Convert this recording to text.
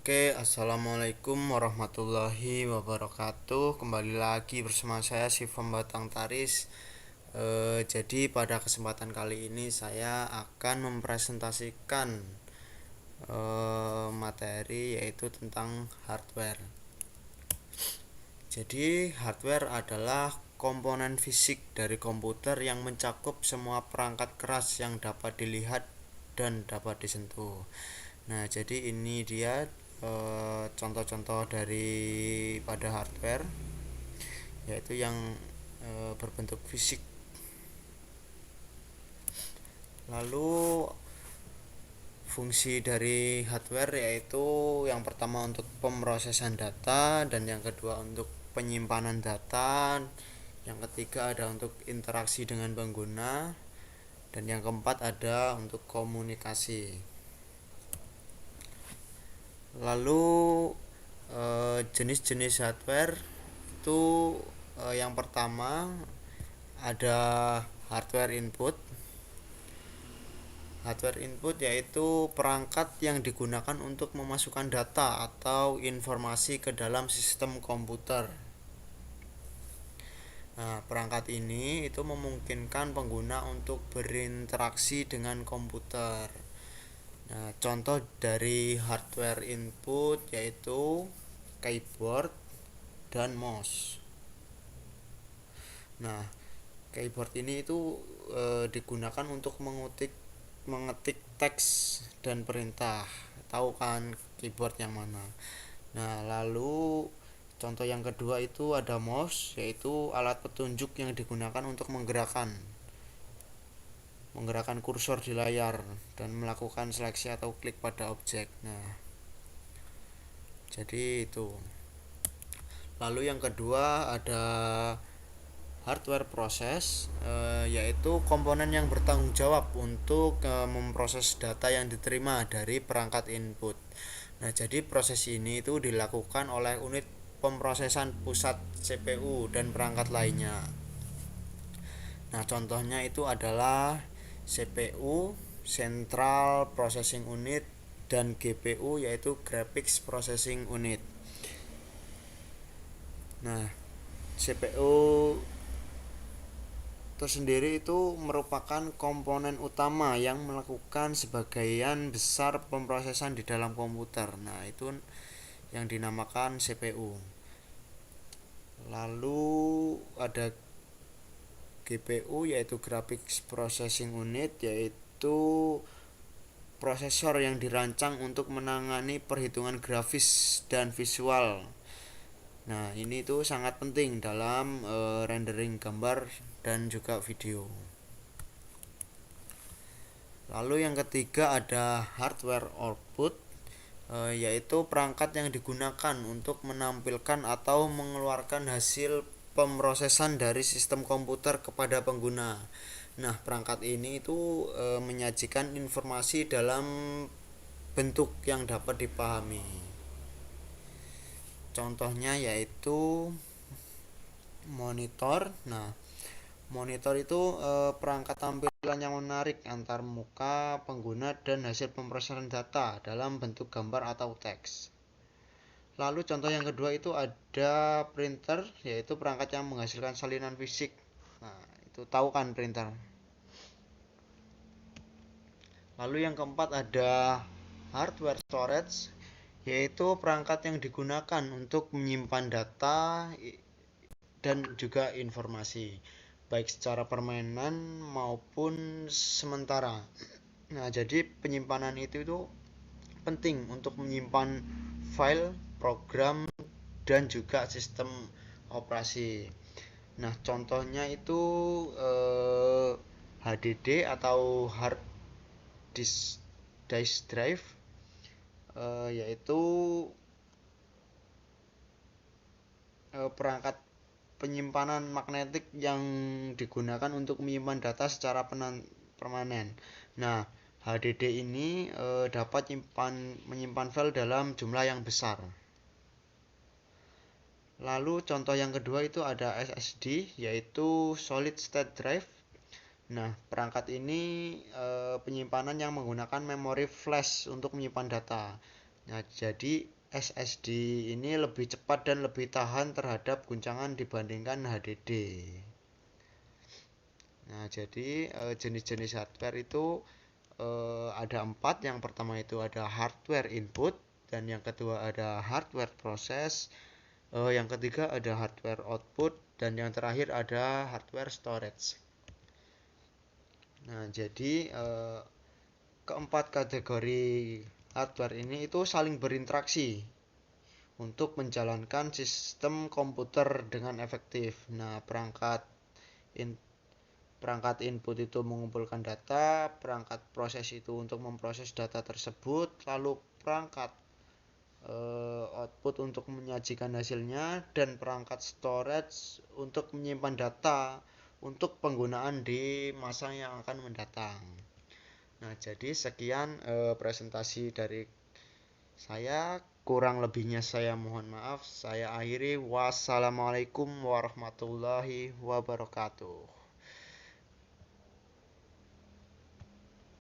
Assalamualaikum warahmatullahi wabarakatuh. Kembali lagi bersama saya Sifam Batang Taris. Jadi pada kesempatan kali ini saya akan mempresentasikan materi yaitu tentang hardware. Jadi hardware adalah komponen fisik dari komputer yang mencakup semua perangkat keras yang dapat dilihat dan dapat disentuh. Nah, jadi ini dia contoh-contoh dari pada hardware, yaitu yang berbentuk fisik. Lalu fungsi dari hardware yaitu yang pertama untuk pemrosesan data, dan yang kedua untuk penyimpanan data, yang ketiga ada untuk interaksi dengan pengguna, dan yang keempat ada untuk komunikasi. Lalu jenis-jenis hardware itu yang pertama ada hardware input. Hardware input yaitu perangkat yang digunakan untuk memasukkan data atau informasi ke dalam sistem komputer. Nah, perangkat ini itu memungkinkan pengguna untuk berinteraksi dengan komputer. Nah, contoh dari hardware input yaitu keyboard dan mouse. Nah, keyboard ini itu digunakan untuk mengetik teks dan perintah. Tahu kan keyboard yang mana? Nah, lalu contoh yang kedua itu ada mouse, yaitu alat petunjuk yang digunakan untuk menggerakkan kursor di layar dan melakukan seleksi atau klik pada objek. Nah, jadi itu. Lalu yang kedua ada hardware proses, yaitu komponen yang bertanggung jawab untuk memproses data yang diterima dari perangkat input. Nah, jadi proses ini itu dilakukan oleh unit pemrosesan pusat CPU dan perangkat lainnya. Nah, contohnya itu adalah CPU, Central Processing Unit, dan GPU yaitu Graphics Processing Unit. Nah, CPU tersendiri itu merupakan komponen utama yang melakukan sebagian besar pemrosesan di dalam komputer. Nah, itu yang dinamakan CPU. Lalu ada GPU yaitu Graphics Processing Unit, yaitu prosesor yang dirancang untuk menangani perhitungan grafis dan visual. Nah, ini tuh sangat penting dalam rendering gambar dan juga video. Lalu yang ketiga ada hardware output, yaitu perangkat yang digunakan untuk menampilkan atau mengeluarkan hasil pemrosesan dari sistem komputer kepada pengguna. Nah, perangkat ini itu menyajikan informasi dalam bentuk yang dapat dipahami. Contohnya yaitu monitor. Nah, monitor itu perangkat tampilan yang menarik antar muka pengguna dan hasil pemrosesan data dalam bentuk gambar atau teks. Lalu contoh yang kedua itu ada printer, yaitu perangkat yang menghasilkan salinan fisik. Nah, itu tahu kan printer. Lalu yang keempat ada hardware storage, yaitu perangkat yang digunakan untuk menyimpan data dan juga informasi, baik secara permanen maupun sementara. Nah, jadi penyimpanan itu penting untuk menyimpan file, program, dan juga sistem operasi. Nah, contohnya itu HDD atau hard disk drive, yaitu perangkat penyimpanan magnetik yang digunakan untuk menyimpan data secara permanen. Nah, HDD ini dapat menyimpan file dalam jumlah yang besar. Lalu contoh yang kedua itu ada SSD, yaitu Solid State Drive. Nah, perangkat ini penyimpanan yang menggunakan memori flash untuk menyimpan data. Nah, jadi SSD ini lebih cepat dan lebih tahan terhadap guncangan dibandingkan HDD. Nah, jadi jenis-jenis hardware itu ada empat. Yang pertama itu ada hardware input, dan yang kedua ada hardware proses, yang ketiga ada hardware output, dan yang terakhir ada hardware storage. Nah, jadi keempat kategori hardware ini itu saling berinteraksi untuk menjalankan sistem komputer dengan efektif. Nah, in- perangkat input itu mengumpulkan data, perangkat proses itu untuk memproses data tersebut, lalu perangkat output untuk menyajikan hasilnya, dan perangkat storage untuk menyimpan data untuk penggunaan di masa yang akan mendatang. Nah, jadi sekian presentasi dari saya. Kurang lebihnya saya mohon maaf. Saya akhiri. Wassalamualaikum warahmatullahi wabarakatuh.